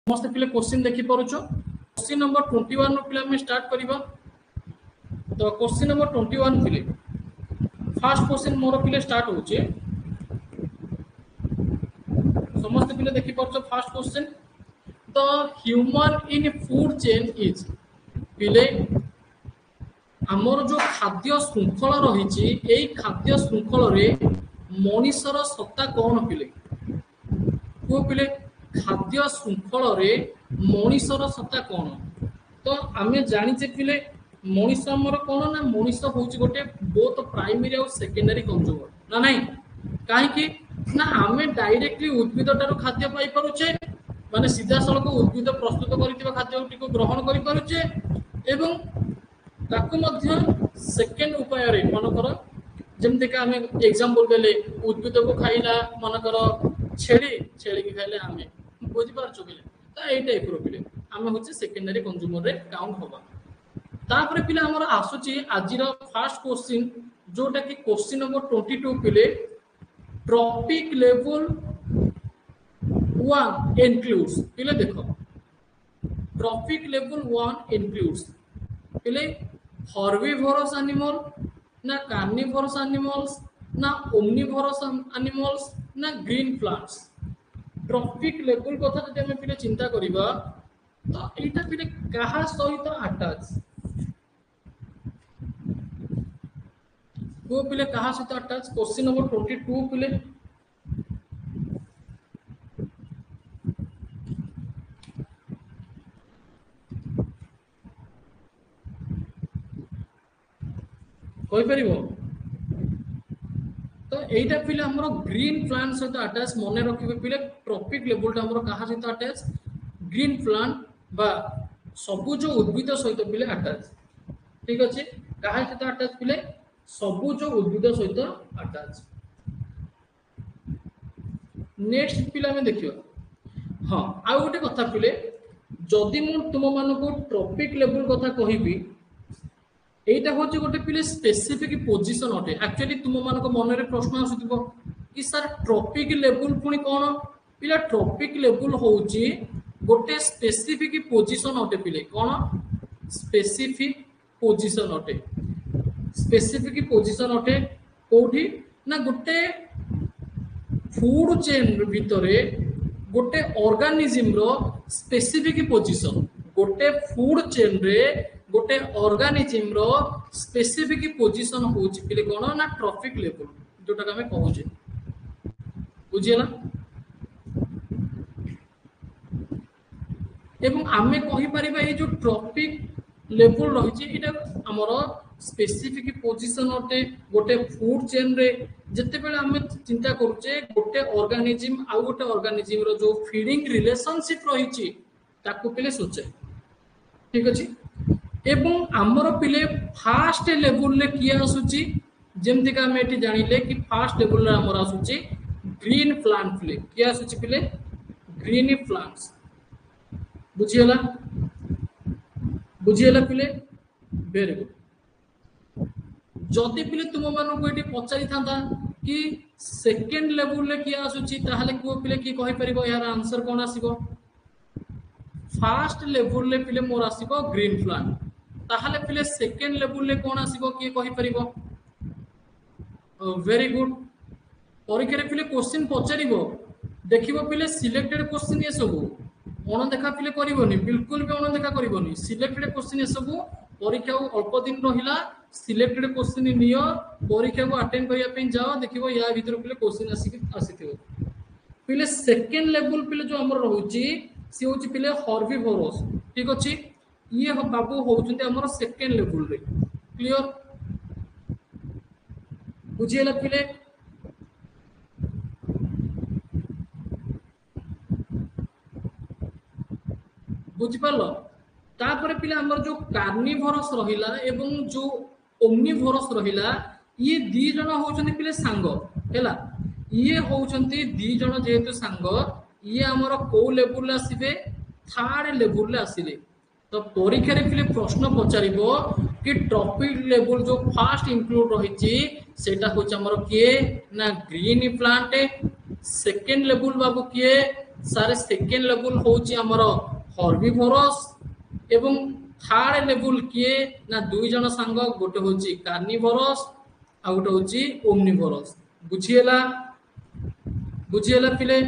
समस्त पिले क्वेश्चन देखि पारुछो। क्वेश्चन नंबर 21 रो पिले हम स्टार्ट करिबा। तो क्वेश्चन नंबर 21 पिले फर्स्ट क्वेश्चन मोर पिले स्टार्ट होचे। समस्त पिले देखि पारुछो first question. The human in food chain is पिले आमर जो खाद्य श्रृंखला रही एई खाद्य श्रृंखल रे मनीषर सत्ता कौन पिले को पिले खाद्य श्रृंखल रे मनीषर सत्ता कौन। तो आमे जानिचे पिले मनीष आमर कौन ना मनीष होची गोटे बोथ प्राइमरी और सेकेंडरी कंज्यूमर ना नहीं काहे कि ना आमे डायरेक्टली उद्भिद टारो खाद्य पाई पारुचे माने सीधा सड़क उद्भिद प्रस्तुत करितबा खाद्य को ग्रहण करि पारुचे एवं ताकू मध्य सेकेंड उपाय रे मनकर जेमते का आमे एग्जांपल देले उद्भिद को खाइला मनकर छेड़ी छेड़ी के खाइले आमे बुझि पारछु पिले त एई टाइप रो पिले आमे होचे सेकेंडरी कंज्यूमर रे काउंट होबा। तापर पिले हमर आसुची आजिर फर्स्ट क्वेश्चन जोटा कि क्वेश्चन नंबर 22 पिले ट्रॉपिक लेवल 1 इंक्लूड्स पिले देखो ट्रॉपिक लेवल 1 इंक्लूड्स पिले हर्बिवोरस एनिमल ना कार्निवोरस एनिमल्स ना ओमनिवोरस एनिमल्स ना ग्रीन प्लांट्स। ट्रॉपिक लेवल कथा जदि हम पिले चिंता करिबा तो एटा पिले कहा सहित अटैच को पिले कहा सहित अटैच क्वेश्चन नंबर 22 पिले कोई परिबो। तो एटा पिले हमरो ग्रीन प्लांट सहित अटैच मने रखिबे पिले ट्रॉपिक लेवल हमरो कहा सहित अटैच ग्रीन प्लांट बा सबुज उद्भिद सहित पिले अटैच ठीक अछि कहा सहित अटैच पिले सबुज उद्भिद सहित अटैच। नेक्स्ट पिले हम देखियो हां आ गोटे कथा पिले जदि मु तुम मानको ट्रॉपिक लेवल कथा कहिबी एटा होची गोटे पिले स्पेसिफिक पोजीशन अटे। एक्चुअली तुम मानको मन रे प्रश्न आसुथिबो कि सर ट्रॉपिक लेवल पुनी कोन पिला ट्रॉपिक लेवल होची गोटे स्पेसिफिक पोजीशन अटे पिले कोन स्पेसिफिक पोजीशन अटे। स्पेसिफिक पोजीशन अटे कोठी ना गोटे फूड चेन भितरे गोटे ऑर्गेनिज्म रो स्पेसिफिक पोजीशन गोटे फूड चेन रे गोटे ऑर्गेनिज्म रो स्पेसिफिक पोजीशन होची पिले कोन ना ट्रॉपिक लेवल जोटा हमें कहूचे बुझियला। एवं आमे कहि परिबा ए जो ट्रॉपिक लेवल रहिची एटा हमरो स्पेसिफिक पोजीशन अटे गोटे फूड चेन रे जते बेले आमे चिंता करूचे गोटे ऑर्गेनिज्म आ गोटे ऑर्गेनिज्म रो जो फीडिंग रिलेशनशिप रहिची ताकू पिले सोचे ठीक अछि। एवं आमर पिले फास्ट लेवल ले किया आसुची जेमति का हम एठी जानिले कि फास्ट लेवल रे हमर आसुची ग्रीन प्लांट पिले किया आसुची पिले ग्रीन प्लांट्स बुझियला पिले वेरी गुड। जदि पिले तुम मानो को एठी पचारि थांता कि सेकंड लेवल ले किया आसुची ताहाले को पिले की कहि परिबो यार आंसर कोन आसीबो फास्ट लेवल ले पिले मोर आसीबो ग्रीन प्लांट ताहाले पिले सेकेंड लेवल ले कोन आसीबो की कहि परिबो वेरी गुड। परीक्षा रे पिले क्वेश्चन पचारिबो देखिबो पिले सिलेक्टेड क्वेश्चन ये सब ओन देखा पिले करिवोनी बिल्कुल भी ओन देखा करिवोनी सिलेक्टेड क्वेश्चन ये सब परीक्षा अल्प दिन रहिला सिलेक्टेड क्वेश्चन नियो परीक्षा को अटेंड करिया पे जाओ देखिबो या भीतर पिले क्वेश्चन आसीथिबो पिले सेकेंड लेवल पिले जो हमर रहउची सी होची पिले हर्बिवोरस ठीक अछि ये बाबू होउचंते हमर सेकेंड लेवल रे क्लियर बुझियला पिले। बुझि पालो तापर पिले हमर जो कार्निवोरस रहिला एवं जो ओमनिवोरस रहिला ये दी जण होउचंते पिले सांग हैला ये होउचंते दी जण जेहेतु सांग ये हमर को लेवल आसीबे थर्ड लेवल ले आसीले। तो परीक्षा रे पिले प्रश्न पचारिबो कि ट्रॉपिक लेवल जो फास्ट इंक्लूड रहिची सेटा होच हमर किए ना ग्रीन प्लांट सेकेंड लेवल बाबू किए सारे सेकेंड लेवल होची हमर हर्बिवोरस एवं थर्ड लेवल किए ना दुई जन सांग गोटे होची कार्निवोरस आ गोटे होची ओमनिवोरस बुझिएला बुझिएला पिले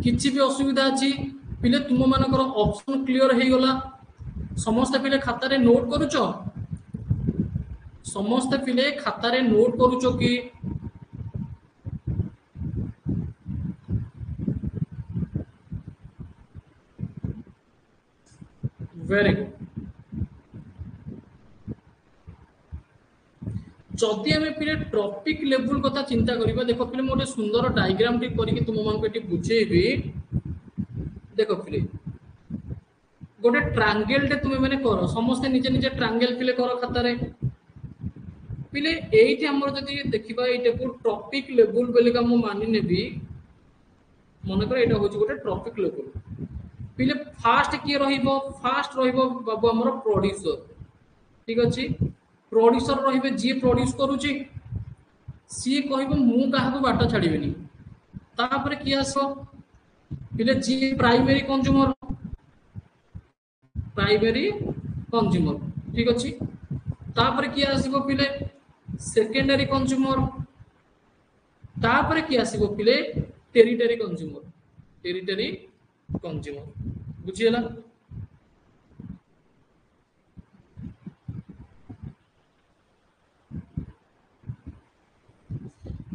किछि भी असुविधा अछि पिले तुम मानकर ऑप्शन क्लियर हे गला समस्त पिले खाता रे नोट करूचो समस्त पिले खाता रे नोट करूचो कि वेरी गुड जदि आम पिले ट्रॉपिक लेवल कथा चिंता करिबा देखो पिले मोटे सुंदर डायग्राम टी करिके तुम मानक एटी बुझेबी देखो पिले गोटे ट्रायंगल टे तुम माने करो समस्त निजे निजे ट्रायंगल पिले करो खाता रे पिले एइठी हमर जदि देखिबा एटा को ट्रॉपिक लेवल बेले का मु मानि नेबी मन कर एटा होची गोटे ट्रॉपिक लेवल पिले फास्ट किए रहिबो फास्ट रहिबो बाबू हमर प्रोड्यूसर ठीक अछि प्रोड्यूसर रहिबे जी प्रोड्यूस करूची सी कहबो मु काहाको बाट छाड़ीबेनी तापर की आसो पिले जी प्राइमरी कंज्यूमर ठीक अछि तापर की आसीबो पिले सेकेंडरी कंज्यूमर तापर की आसीबो पिले टेरिटरी कंज्यूमर बुझिएला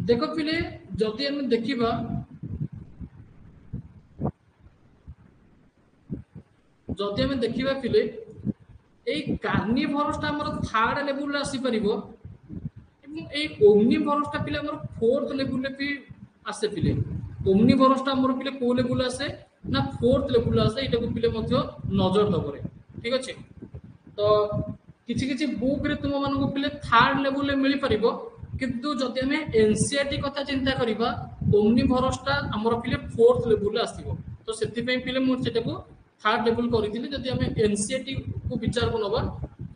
देखो पिले जदि हम देखिबा पिले এই कार्निवोरसটা हमर थर्ड लेवल रे आसी परिबो এবং এই ओमनिवोरसটা पिले हमर फोर्थ लेवल रे भी आसे पिले ओमनिवोरसटा हमर पिले को लेवल आसे ना फोर्थ लेवल आसे एटा को पिले मध्य नजर दबरे ठीक अछि तो किछि किछि बुक रे तुम मानको पिले थर्ड लेवल रे मिली परिबो किंतु जदि हमें एनसीईआरटी कथा चिंता करिबा ओमनिवोरसटा हमर पिले फोर्थ लेवल रे आसीबो तो सेति पई पिले मु सेटा को थर्ड लेवल करिथिले जदि हमें एनसीईआरटी को विचार को नबा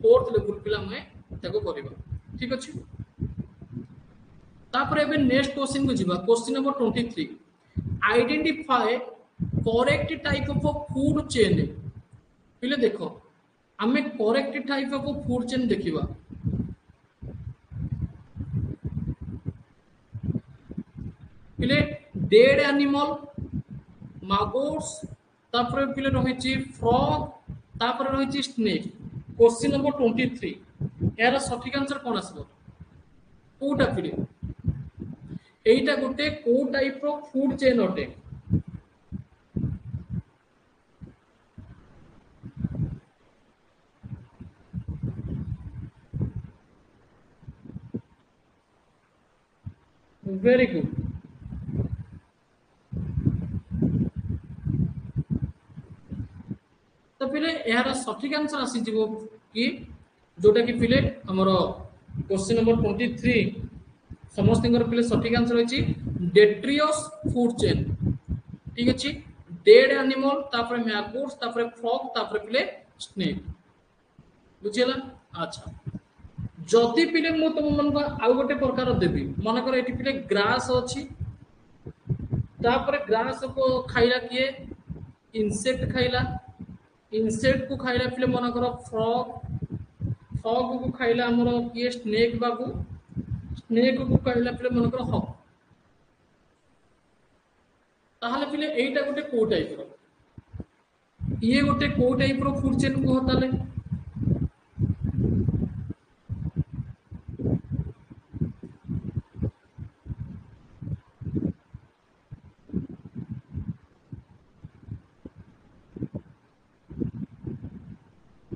फोर्थ लेवल पिला हमें ताको करबा ठीक अछि तापर एबे नेक्स्ट क्वेश्चन को जिबा question number 23 identify correct type of food chain पिले देखो हमें correct type of food chain देखिबा पिले डेड एनिमल maggots तापर पिले रहिछि फ्रॉग तापर रहिछि स्नेक क्वेश्चन नंबर 23 यार सठिक आंसर कोन आसबो कोटा पिले एइटा गोटे को टाइप रो फूड चेन अटे वेरी गुड तो पिले यार सठिक आंसर आसी जीवो कि जोटा कि पिले हमर क्वेश्चन नंबर 23 समस्त पिले सठिक आंसर होची डेट्रियस फूड चेन ठीक अछि डेड एनिमल तापर मैगोट्स तापर फ्रॉग तापर पिले स्नेक बुझिला अच्छा जदि पिले मु तुम मन को आउ गोटे प्रकार देबी मन कर एठी पिले ग्रास अछि तापर ग्रास को खाइला किए इंसेक्ट खाइला इंसेक्ट को खाइला पिले मन कर फ्रॉग को खाइला हमर किए स्नेक बाबू स्नेक को खाइला पिले मन कर हक ताहले पिले एइटा गोटे को टाइप रो ये गोटे को टाइप रो फूड चेन को होताले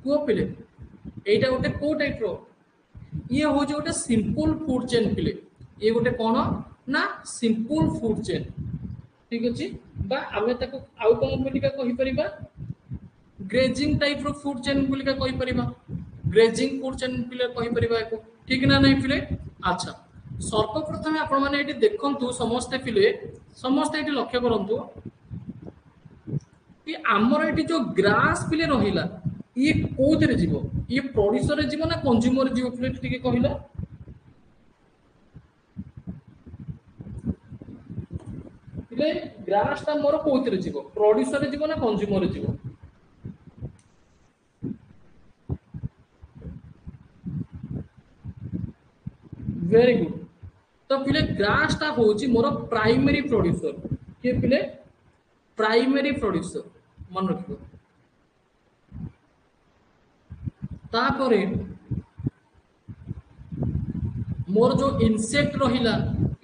को पिले एइटा गोटे को टाइप रो ये हो जो गोटे सिंपल फूड चेन पिले ये गोटे कोन ना सिंपल फूड चेन ठीक अछि बा आमे ताको आउ कोन बोलिका कहि परिबा ग्रेजिंग टाइप रो फूड चेन बोलिका कहि परिबा ग्रेजिंग फूड चेन पिले कहि परिबा एको ठीक ना नहीं पिले अच्छा सर्वप्रथम आपण माने एटी देखंतु समस्त पिले समस्त एटी लक्ष्य करंतु कि हमर एटी जो ग्रास पिले रहिला ये कोथरे जीवो ये प्रोड्यूसर जीवो ना कंज्यूमर जीवो पिले ठीक कहिला पिले पिले ग्रास टा मोर कोथिरे जीवो प्रोड्यूसर रे जीवो ना कंज्यूमर रे जीवो वेरी गुड तो पिले ग्रास टा होची मोर प्राइमरी प्रोड्यूसर के पिले प्राइमरी प्रोड्यूसर मन रखिबो तापरे मोर जो इनसेक्ट रहिला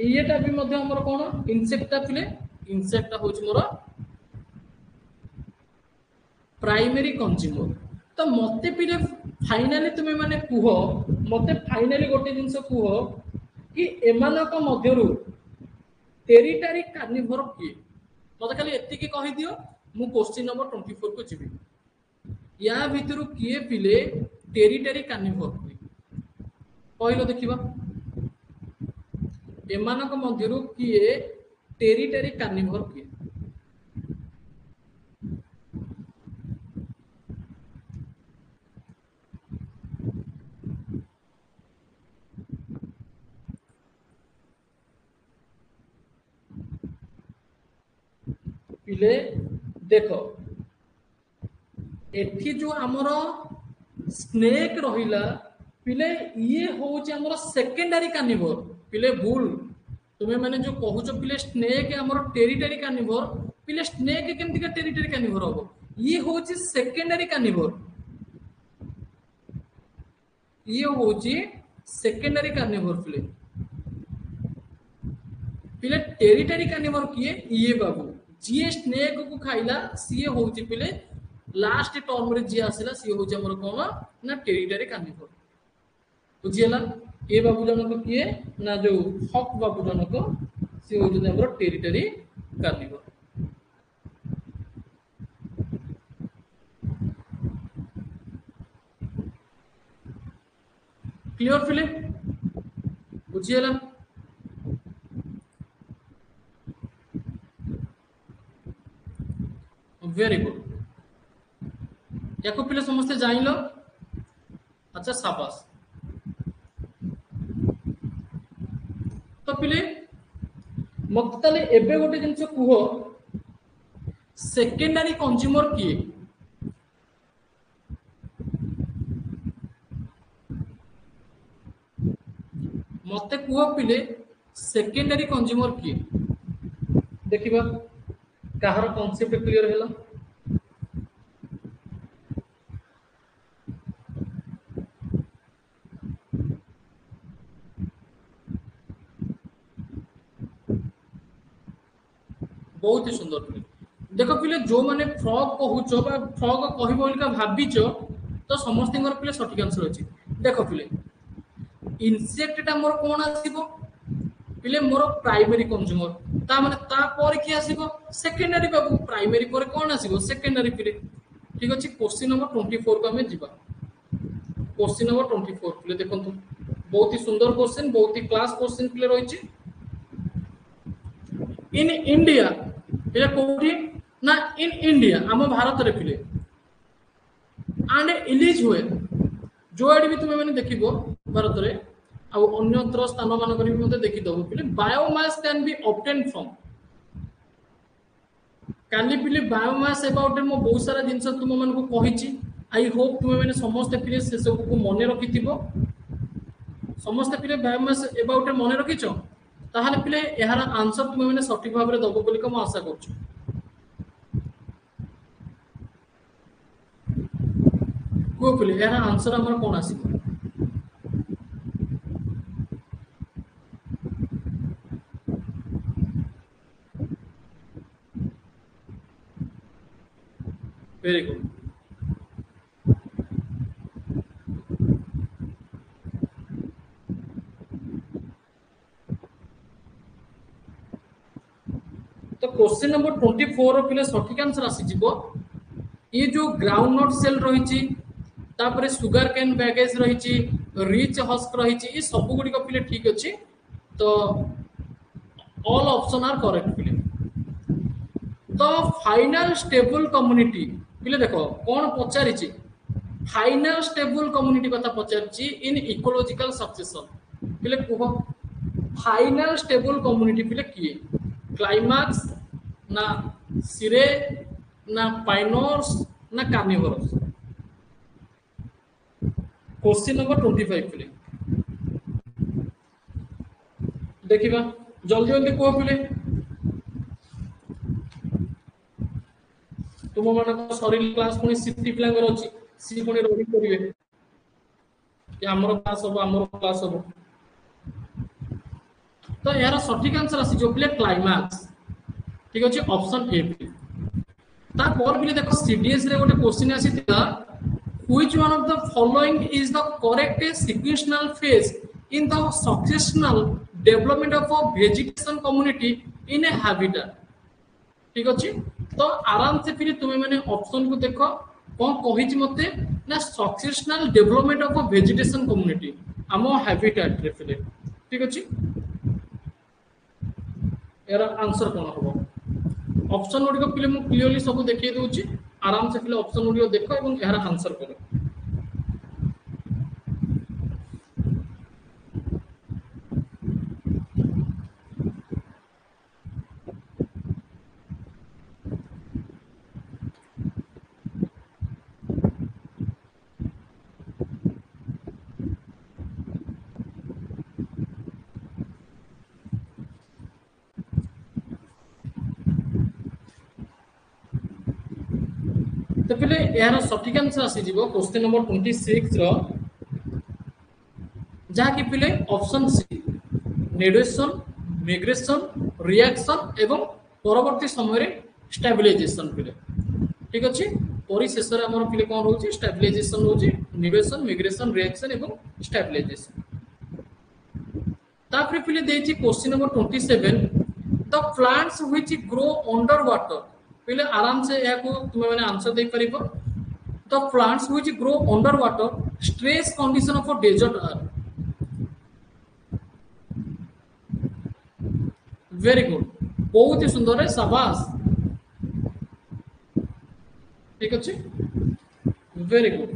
एटा भी मध्य हमर कोन इनसेक्ट पिले इनसेक्ट होची मोर प्राइमरी कंज्यूमर तो मते पिले फाइनली तुमे माने कुह मते फाइनली गोटे जिंस कुह कि एमानक मध्यरु टेरिटरी कार्निवोर किए मते खाली एति की कहि दियो मु क्वेश्चन नंबर 24 को जिबी या भितरु किए पिले टेरिटरी कार्निवोर कहलो देखिबा एमानक मध्यरु किए टेरिटरी कार्निवोर किए पिले देखो एठी जो हमर स्नेक रहिला पिले ये होची हमर सेकेंडरी कार्निवोर पिले भूल तुमे माने जो कहूच पिले स्नेक हमर टेरिटरी कार्निवोर पिले स्नेक केमति का टेरिटरी कार्निवोर हो ये होची सेकेंडरी कार्निवोर ये होची सेकेंडरी कार्निवोर पिले पिले टेरिटरी कार्निवोर किए ये बाबू जी स्नेक को खाइला सी होची पिले लास्ट टर्म रे जी आसिला सी होची हमर कोन ना टेरिटरी कार्निवोर बुझियला ए बाबू जनक किए ना जो हक बाबू जनक सी होची हमर टेरिटरी कार्निवोर क्लियर पिले बुझियला वेरी गुड याको पिले समस्ते जाइलो अच्छा शाबाश तो पिले मत तले एबे गोटे जिंस कुह सेकेंडरी कंज्यूमर किए मते कुह पिले सेकेंडरी कंज्यूमर किए देखिबा कहार कॉन्सेप्ट क्लियर हैला बहुत ही सुंदर पिले देखो पिले जो माने फ्रॉग कहूचो बा फ्रॉग कहि बोलका भाबिचो तो समस्त पिले सठिक आंसर अछि देखो पिले इनसेक्ट टा मोर कोन आसीबो पिले मोर प्राइमरी कंज्यूमर ता माने ता पर की आसीबो सेकेंडरी बाबू प्राइमरी पर कोन आसीबो सेकेंडरी पिले ठीक अछि क्वेश्चन नंबर 24 को हमें जिबा क्वेश्चन नंबर 24 पिले देखंतु बहुत ही सुंदर क्वेश्चन बहुत ही क्लास क्वेश्चन पिले रहिछि इन इंडिया पिले कोठी ना इन इंडिया हम भारत रे पिले एंड इलीज हुए जो एडी भी तुमे माने देखिबो भारत रे आ अन्यत्र स्थान मान करी भी मते देखि दबो पिले biomass can be obtain from काली पिले बायोमास अबाउट मो बहुत सारा जिंस तुम मन को कहिछि आई होप तुमे माने समस्त पिले से सब को मने रखिथिबो समस्त पिले बायोमास अबाउट मने रखिछो ताहाले पिले एहार आंसर तुमे माने सठिक भाबरे दबो बोली को आशा करछु को पिले एहार आंसर हमर कोन आसीबो वेरी गुड तो क्वेश्चन नंबर 24 रो पिले सठिक आंसर आसी जिवो ये जो ग्राउंड नट सेल रहिछि तापरे सुगर कैन बैगेज रहिछि रिच हस्क रहिछि ये सब गुडी को पिले ठीक अछि तो ऑल ऑप्शन आर करेक्ट पिले तो फाइनल स्टेबल कम्युनिटी पिले देखो कोन पचारिछि फाइनल स्टेबल कम्युनिटी कथा पचारिछि इन इकोलॉजिकल सक्सेशन पिले कुहो फाइनल स्टेबल कम्युनिटी पिले किए क्लाइमैक्स ना सिरे ना पाइनर्स ना कार्निवोरस। क्वेश्चन नंबर 25 पिले देखिबा जल्दी जल्दी को पिले तुम मान सरी क्लास पुणी सिटी पिलांगर अछि सी पुणी रही करिवे कि हमर क्लास हो हमर क्लास हो तो यार सठिक आंसर आसी जो पिले क्लाइमैक्स ठीक अछि ऑप्शन ए पिले ता पर पिले देखो सीडीएस रे गोटे question आसीतिला which one of the following is the correct sequential phase in the successional development of a vegetation community in a habitat ठीक अछि तो आराम से फिर तुमे माने ऑप्शन को देखो कोन कहिछि मते ना successional development of a vegetation community आमो हैबिटेट रे फिर ठीक अछि एरा आंसर कोन होबो ऑप्शन गुडी को फिर मु क्लियरली सब देखिए दोछि आराम से फिर ऑप्शन गुडी देखो एवं एरा आंसर करो तो फिर यार सठिक आंसर आसी जीवो क्वेश्चन नंबर 26 रो जहा कि पिले ऑप्शन सी नेडुएशन मिग्रेशन रिएक्शन एवं परवर्ती समय रे स्टेबलाइजेशन पिले ठीक अछि परिशेष रे हमर पिले कोन होछि स्टेबलाइजेशन होछि नेडुएशन मिग्रेशन रिएक्शन एवं स्टेबलाइजेशन तापर पिले देछि question number 27 the plants which grow under water पिले आराम से या को तुम माने आंसर दे परिबो the plants which grow under water stress condition of a desert are very good बहुत ही सुंदर है शाबाश ठीक अछि वेरी गुड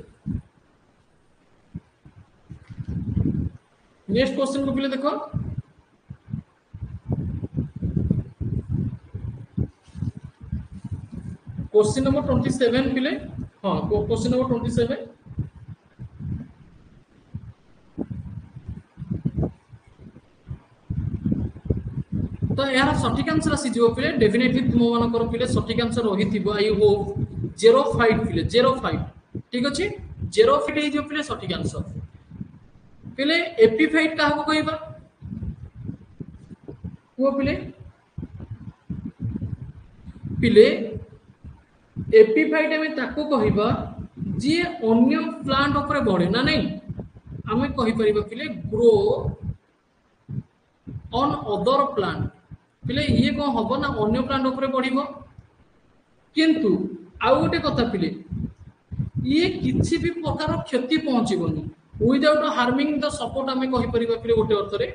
नेक्स्ट क्वेश्चन को पिले देखो क्वेश्चन नंबर 27 पिले हां क्वेश्चन नंबर 27 तो यार सठिक आंसर आसी जीवो पिले डेफिनेटली तुम मान कर पिले सठिक आंसर रही थिबो आई होप 05 पिले 05 ठीक अछि 05 हे जो पिले सठिक आंसर पिले एपिफाइट काहा को कहबा को पिले पिले एपिफाइट हमें ताको कहबा जे अन्य प्लांट ऊपर बढ़े ना नहीं हमें कहि परिबा पिले ग्रो ऑन अदर प्लांट पिले ये को हबो ना अन्य प्लांट ऊपर बढ़िबो किंतु आउ गोटे कथा पिले ये किछि भी प्रकार क्षति पहुंचीबोनी विदाउट हार्मिंग द सपोर्ट हमें कहि परिबा पिले गोटे अर्थ रे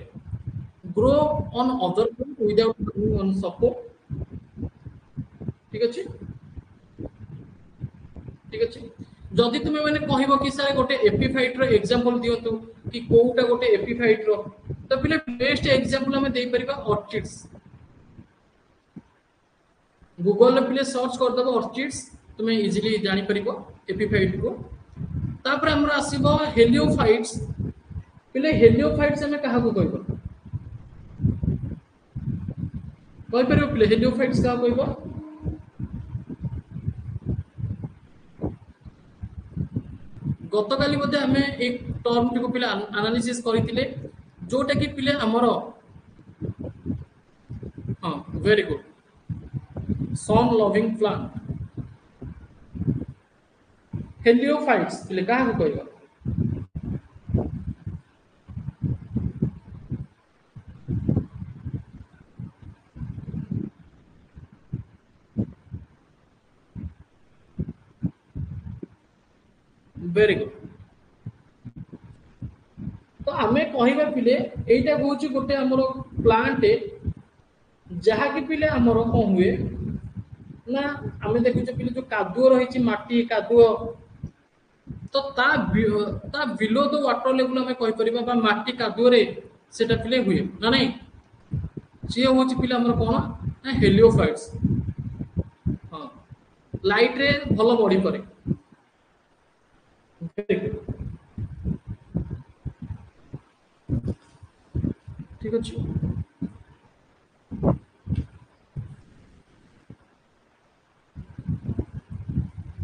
grow on other plant without harming on support ठीक अछि ठीक अछि जदि तुमे माने कहबो कि सर गोटे एपिफाइट रो एग्जांपल दियंतु कि कोउटा गोटे एपिफाइट रो तो पिले बेस्ट एग्जांपल हमें देई परिबा ऑर्चिड्स गूगल रे पिले सर्च कर दबो ऑर्चिड्स तुमे इजीली जानि परिबो एपिफाइट को तापर हमरा आसीबो हेलियोफाइट्स पिले हेलियोफाइट्स हमें काहा को कहबो कहि परिबो पिले हेलियोफाइट्स का कहबो गतकाली मध्ये हमें एक टर्म टिको पिले एनालिसिस करितिले जोटा कि पिले हमर हां very good sun loving plant heliophytes पिले का को कहबा वेरी गुड तो आमे कहबा पिले एटा होची गोटे हमरो प्लांट जहा कि पिले हमरो को हुए ना आमे देखु जे पिले जो कादुओ रहिची माटी कादुओ तो ता बिलो द वाटर लेवल हमें कहि परिबा बा माटी कादुओ रे सेटा पिले हुए ना नहीं जे होची पिले हमरो कोन ना हेलियोफाइट्स लाइट रे भल बढ़ी पारे। ठीक अच्छे।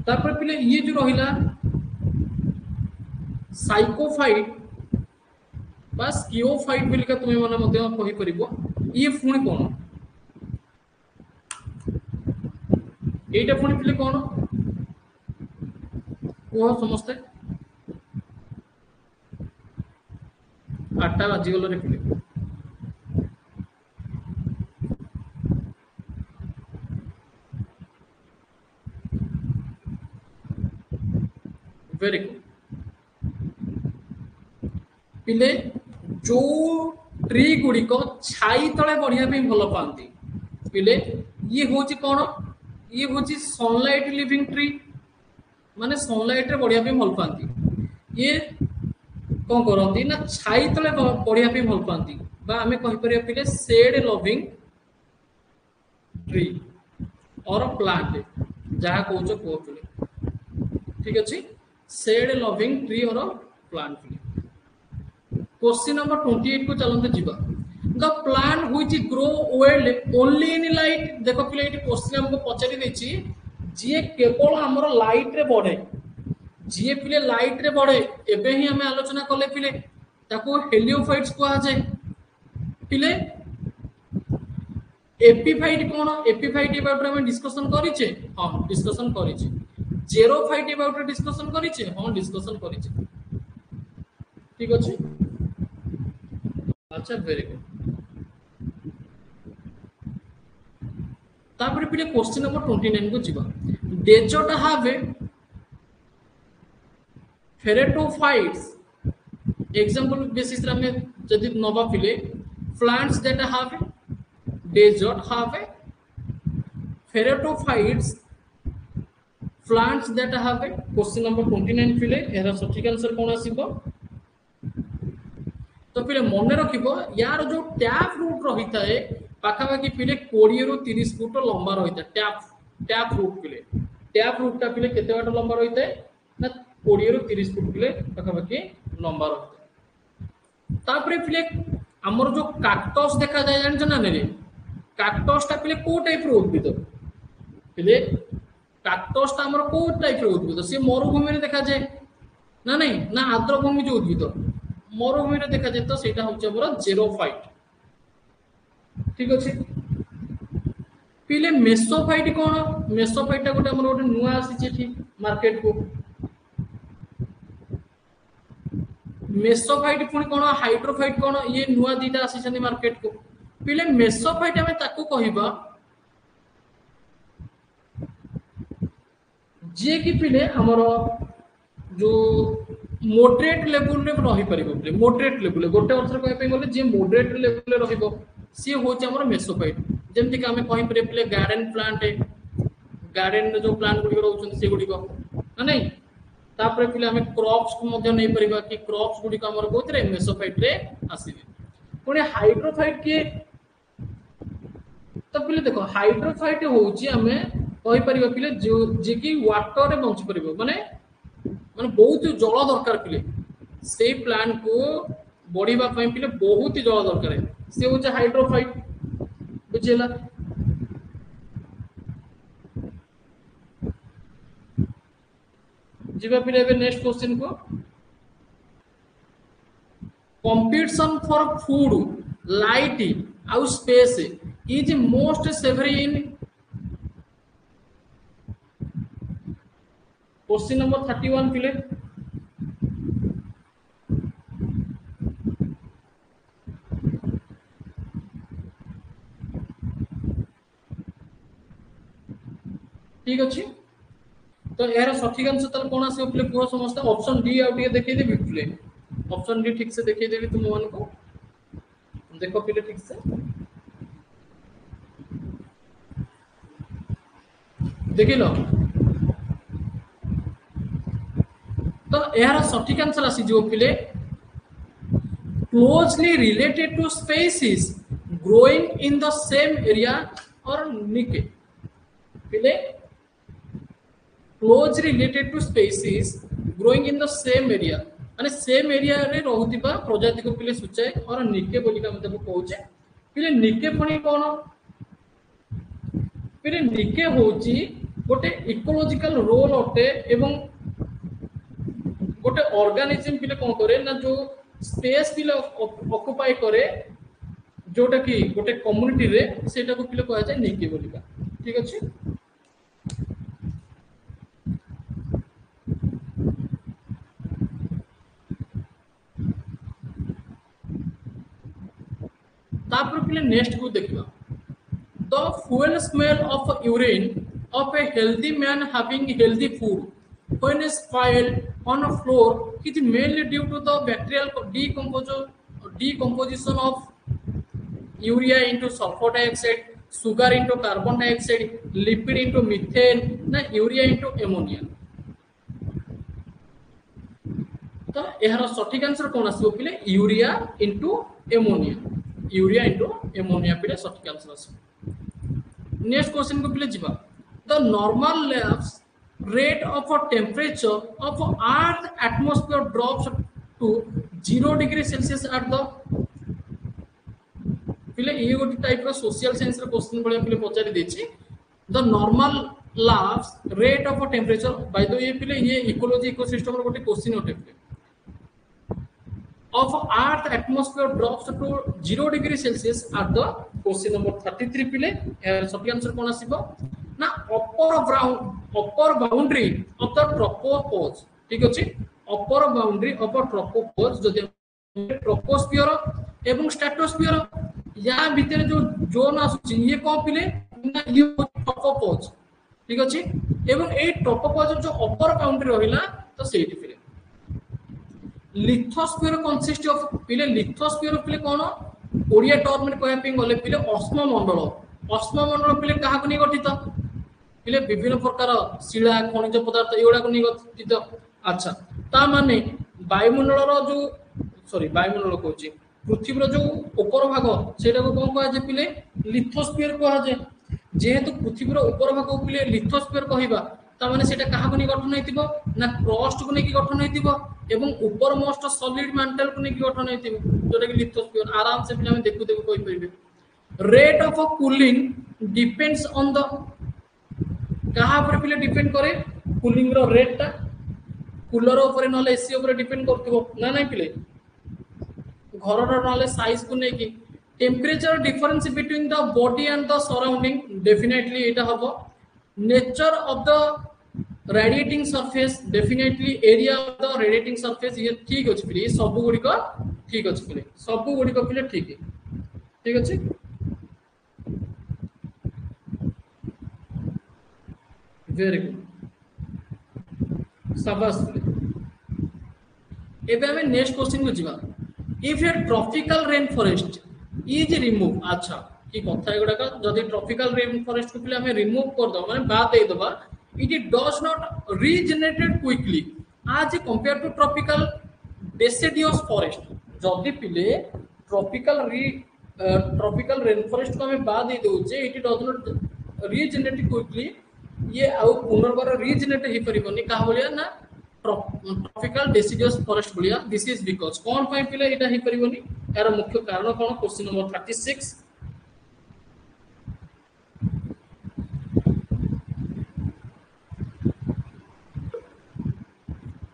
तापर पिले ये जो रहिला साइकोफाइट बा स्कियोफाइट बोलिका तुम मैंने मध्य कहि परिबो। ये पुणी कौन एटा पुणी पिले कौन कह समस्ते 8टा बाजीगल रे पिले। वेरी गुड पिले जो ट्री गुड़िक छाई तले बढ़िया भल पाती पिले ये हूँ कौन ये हूँ सनलाइट लिविंग ट्री माने सनलाइट रे बढ़िया भल पाती ये कौन करती ना छाई तले बढ़िया भल पाती आम कहीपर पिले शेड लविंग ट्री और प्लांट जहाँ कौच कह पिले। ठीक अच्छे शेड लविंग ट्री और प्लांट पिले। क्वेश्चन नंबर 28 को चलते जीवा the plant which grow well only in light. देखो पिले ये क्वेश्चन हमको पचारि देछि जे केवल हमर लाइट रे बढ़े जे पिले लाइट रे बढ़े एबे ही हमें आलोचना कले पिले ताको हेलियोफाइट्स कहा जाए। पिले एपिफाइट कौन एपिफाइट अबाउट हम डिस्कशन करिचे हां डिस्कशन करिचे। जेरोफाइट अबाउट डिस्कशन करिचे हां डिस्कशन करिचे। ठीक अछि अच्छा वेरी गुड। तापर पिले क्वेश्चन नंबर 29 को जीवा desert have phreatophytes example basis रे हमें जदि नबा पिले plants that have desert have phreatophytes plants that have question number 29 पिले एरा सठिक आंसर कोन आसीबो। तो पिले मन रखिबो यार जो टैप रूट रही है पाखापाखि पिले 20 रु 30 फुट लंबा रही है टैप रूट पिले टैप रूटा पिले केते बाट लंबा रही है ना 20 रु 30 फुट पिले पाखापाखि लंबा रही है। तापरे पिले हमर जो काक्टस देखा जाए जान ना रे काक्टस टा पिले को टाइप रो उद्भिद पिले काक्टस टा हमर को टाइप रो उद्भिद से मरुभूमि रे देखा जाए ना नहीं ना आर्द्रभूमि जो उद्भिद मरुभूमि रे देखा जाए तो सेटा होचे हमर जेरोफाइट। ठीक अछि पिले मेसोफाइट कौन मेसोफाइट टा गोटे हमर गोटे नुआ आसी छि मार्केट को मेसोफाइट पुनी कौन हाइड्रोफाइट कौन ये नुआ दीटा आसी छनि मार्केट को। पिले मेसोफाइट हमें ताको कहिबा जे कि पिले हमर जो मॉडरेट लेवल रे रही परिबो पिले मॉडरेट लेवल गोटे अर्थ कहि पे गले जे मॉडरेट लेवल रे रहिबो सी होचे हमर मेसोफाइट। जेमति कि हमें कहि परे पिले गार्डन प्लांट गार्डन रे जो प्लांट गुडी रहउछन से गुडी को ना नहीं तापर पिले हमें क्रॉप्स को मध्य नहीं परिबा कि क्रॉप्स गुडी को हमर कोथरे मेसोफाइट रे आसीबे। पुणे हाइड्रोफाइट के तो पिले देखो हाइड्रोफाइट होउची हमें कहि परिबा पिले जे कि वाटर रे बंच परिबो माने माने बहुत जल दरकार पिले से प्लांट को बढ़ीबा पई पिले बहुत जल दरकार है से होचे हाइड्रोफाइट बुझेला। जीवा पिले एबे नेक्स्ट क्वेश्चन को कंपटीशन फॉर फूड लाइट आउ space is most severe in question number 31 पिले ठीक अच्छे। तो यार सठिक आंसर तल कौन आसे पिले पूरा समस्त ऑप्शन डी आउ टिके देखै देबी पिले ऑप्शन डी ठीक से देखै देबी तुम मान को देखो पिले ठीक से देखि लो। तो यार सठिक आंसर आसी जो पिले closely related to species growing in the same area और निके पिले closely related to species growing in the same area माने सेम एरिया रे रहुतिबा प्रजाति को पिले सूचाए और निके बोली का मतलब कहउचे पिले निके पणी कोन पिले निके होची गोटे इकोलॉजिकल रोल अटे एवं गोटे ऑर्गेनिज्म पिले कोन करे ना जो स्पेस पिले ऑक्युपाई करे जोटा कि गोटे कम्युनिटी रे सेटा को पिले कहआ जाय निके बोली का ठीक अछि तापर पिले नेक्स्ट को देखिबा the fuel smell of urine of a healthy man having healthy food when is filed on a floor is mainly due to the bacterial decomposition of urea into sulfur dioxide, sugar into carbon dioxide, lipid into methane, na urea into ammonia. तो यार सठिक answer कौन आसो पिले urea into ammonia पिले सठिक answer आसो next question को पिले जिबा the normal lapse rate of a temperature of earth atmosphere drops to 0 degree Celsius at the पिले ये गोटे टाइप रो सोशल साइंस रो क्वेश्चन बळे पिले पचारि देछि the normal lapse rate of a temperature by the ये पिले ये इकोलॉजी इकोसिस्टम रो गोटे क्वेश्चन होटे पिले of earth atmosphere drops to 0 degree celsius at the question number 33 पिले सठी आंसर कोन आसीबो ना upper boundary of the tropopause ठीक अछि upper boundary of a tropopause जदि ट्रोपोस्फियर एवं स्ट्रेटोस्फियर या भीतर जो जोन आसुची ये कोन पिले ना ये ट्रोपोपause ठीक अछि एवं ए ट्रोपोपause जो upper boundary रहिला तो सेठी पिले लिथोस्फीयर कंसिस्ट ऑफ पिले लिथोस्फीयर पिले कोन ओडिया टर्म में कहया पे गले पिले अश्म मंडल पिले काहा को नि गठित पिले विभिन्न प्रकार शिला खनिज पदार्थ एगुडा को नि गठित अच्छा ता माने वायुमंडल रो जो सॉरी वायुमंडल कहूची पृथ्वी रो जो ऊपर भाग सेटा को कोन कहया जे पिले लिथोस्फीयर कहया जे जेहेतु पृथ्वी रो ऊपर भाग को पिले लिथोस्फीयर कहिबा ता माने सेटा काहा को नि गठन हेतिबो ना क्रस्ट को नि गठन हेतिबो एवं ऊपर मोस्ट सॉलिड मेंटल को नेकी गठन हेतिबो जोटा कि लिथोस्फीयर आराम से हम देखु कहि परिबे rate of cooling depends on the कहा पर पिले डिपेंड करे कूलिंग रो रेट ता कूलर ऊपर नले एसी ऊपर डिपेंड करथिबो ना नहीं पिले घर रो नले साइज को नेकी temperature difference between the body and the surrounding definitely एटा हबो nature of the radiating surface definitely area of the radiating surface ये ठीक अछि फिर सब गुडी को ठीक अछि फिर सब गुडी को फिर ठीक अछि वेरी गुड शाबाश एबे हमें नेक्स्ट क्वेश्चन को जिबा if A tropical rain forest is remove अच्छा की कथा एगुडा का जदी ट्रॉपिकल रेन फॉरेस्ट को फिर हमें रिमूव कर दो माने बात दे दबा it does not regenerate quickly as compared to tropical deciduous forest जदी पिले tropical rainforest को हमें बाद दे दोचे it does not regenerate quickly ये आउ पुनर्बार regenerate हे परिबनी का बोलिया ना tropical deciduous forest बोलिया this is because कोन पय पिले एटा हे परिबनी यार मुख्य कारण कोन क्वेश्चन नंबर 36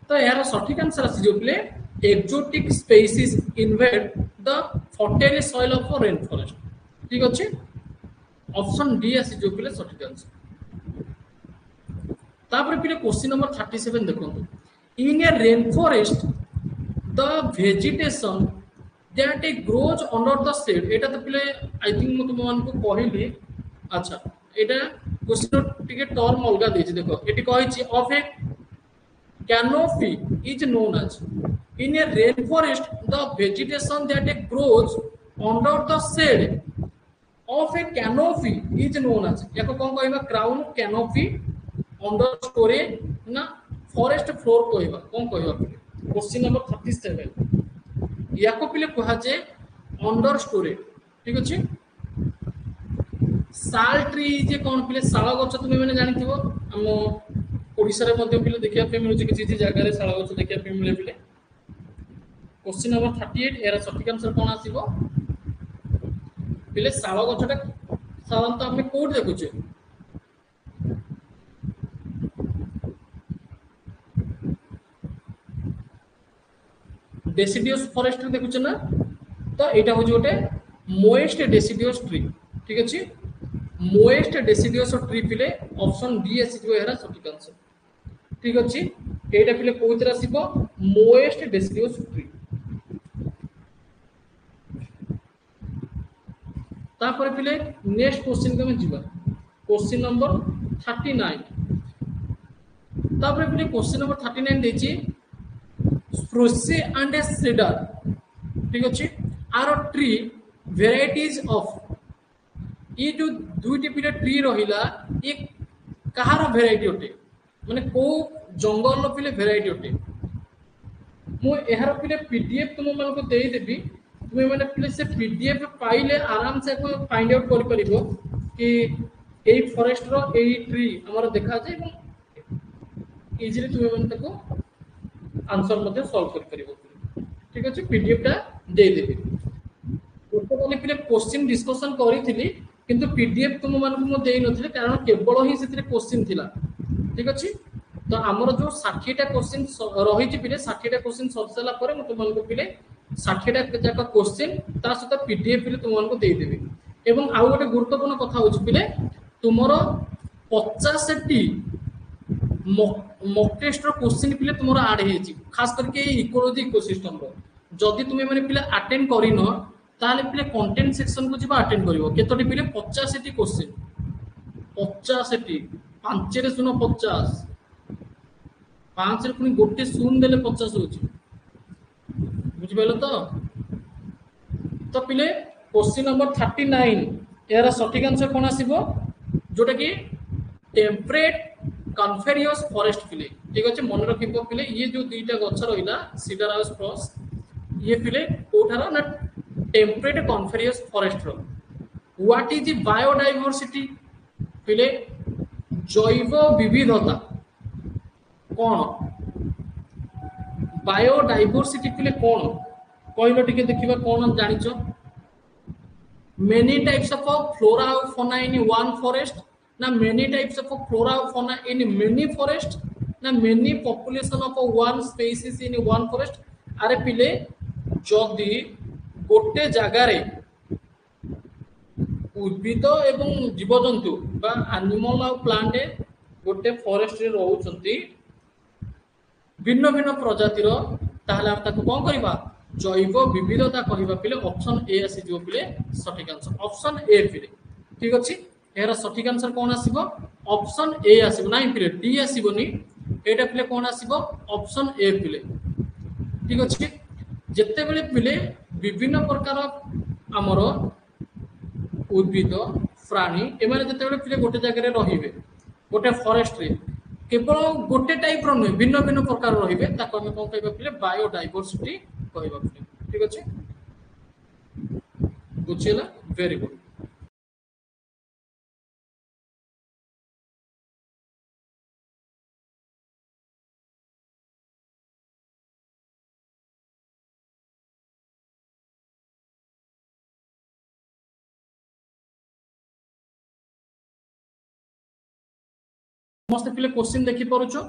तो यार सठिक आंसर आसी जो play exotic species invade the fertile soil of rain forest ठीक अछि ऑप्शन डी आसी जो प्ले सठिक आंसर तापर प्ले क्वेश्चन नंबर 37 देखो in a rain forest the vegetation that grows under the shade एटा तो प्ले आई थिंक म तुम मान को कहली अच्छा एटा क्वेश्चन टिके टर्म अलगा देछि देखो एटी कहै छी of A canopy is known as in a rainforest the vegetation that grows under the shade of a canopy is known as याको कोन कहबा crown canopy understory ना forest floor कहबा कोन कहबा क्वेश्चन नंबर 37 याको पिले कहा जे understory ठीक अछि साल ट्री जे कोन पिले साल गछ तुमे माने जानिथिबो हम ओडिशा रे मध्य पिले देखिया पे मिलुଛି କିଛି କିଛି ଜାଗାରେ ଶାଳ ଗଛ ଦେଖିବା ପାଇଁ ମିଳେ ପିଲେ। क्वेश्चन नंबर 38 एरा सठिक आंसर कौन आसीबो पिले शाଳ ଗଛଟା ସାଧାରଣତଃ ଆମେ କୋଉଠି ଦେଖୁଛେ डेसिडियस फॉरेस्ट रे देखुछे ना तो एटा हो गोटे मोएस्ट डेसिडियस ट्री ठीक अछि मोएस्ट डेसिडियस ट्री पिले ऑप्शन डी आसीबो एरा सठिक आंसर ठीक अछि एटा पिले कोउतरा आसीबो मोएस्ट डेसिडियस ट्री तापर पिले नेक्स्ट क्वेश्चन के हम जीवा क्वेश्चन नंबर 39 तापर पिले क्वेश्चन नंबर 39 देछि स्प्रूस एंड सीडर ठीक अछि आर ट्री वेराइटीज ऑफ ये जो दुईटी पिले ट्री रहिला ये कहार वेराइटी होते माने को जंगल पिले वेराइटी होते मु एहार पिले पीडीएफ तुम मन को देई देबी तुम माने पिले से पीडीएफ पाइले आराम से को फाइंड आउट कर परिबो कि एई फॉरेस्ट रो एई ट्री हमर देखा जाय एवं इजीली तुम मन तको आंसर मध्ये सॉल्व कर परिबो ठीक अछि पीडीएफ ता दे देबी तो कोने पिले क्वेश्चन डिस्कशन करिथिली किंतु पीडीएफ तुम मन को देई नथिले कारण केवल ही सेतिर क्वेश्चन थिला ठीक अछि तो हमर जो 60 टा क्वेश्चन रही छि पिले 60 टा क्वेश्चन सल्व परे म तुम मन को पिले 60 टा जाक क्वेश्चन ता सहित पीडीएफ पिले तुम मन को देई देबी एवं आउ गोटे गुरुत्वपूर्ण कथा होछि पिले तुमरो 50 टी मॉक टेस्ट रो क्वेश्चन पिले तुमरो ऐड हे छि खास करके इकोलॉजी इकोसिस्टम रो जदि तुमे माने पिले अटेंड करिनो ताले पिले कंटेंट सेक्शन को जिबा अटेंड करिवो केतोटी पिले 50 टी क्वेश्चन 50 टी 5 रे सुनो 50 5 रे पुनी गोटे शून्य देले 50 होची बुझि बेलो तो पिले क्वेश्चन नंबर 39 एरा सठिक आंसर कोन आसीबो जोटा कि टेम्परेट कन्फेरियस फॉरेस्ट पिले ठीक अछि मन रखिबो पिले ये जो दुईटा गछ रहिला सीडर हाउस क्रॉस ये पिले कोठारा ना टेम्परेट कन्फेरियस फॉरेस्ट रो व्हाट इज द बायोडायवर्सिटी पिले जैव विविधता कौन बायोडायवर्सिटी पिले कौन कहलो टिके देखिबा कौन जानिचो मेनी टाइप्स ऑफ फ्लोरा और फौना इन वन फॉरेस्ट ना मेनी टाइप्स ऑफ फ्लोरा और फौना इन मेनी फॉरेस्ट ना many population of one species in one forest अरे पिले जदि गोटे जगार उद्भिद एवं जीवजंतु बा एनिमल और प्लांट गोटे फॉरेस्ट रे रहउचंती भिन्न भिन्न प्रजातिर ताहले हम ताको कोन करबा जैव विविधता कहबा पिले ऑप्शन ए आसी जो पिले सठिक आंसर ऑप्शन ए पिले ठीक अछि एरा सठिक आंसर कोन आसीबो ऑप्शन ए आसीबो नाही पिले डी आसीबोनी एटा पिले कोन आसीबो ऑप्शन ए पिले ठीक अछि जत्ते बेले पिले विभिन्न प्रकार हमर उद्भिद प्राणी एमाने जत्ते बेले पिले गोटे जगह रे रहिबे गोटे फॉरेस्ट रे केवल गोटे टाइप रो नहीं भिन्न भिन्न प्रकार रहिबे ताको हम कोन कहबा पिले बायोडायवर्सिटी कहबा पिले ठीक अछि बुझिला वेरी गुड समस्त पिले क्वेश्चन देखि परुछो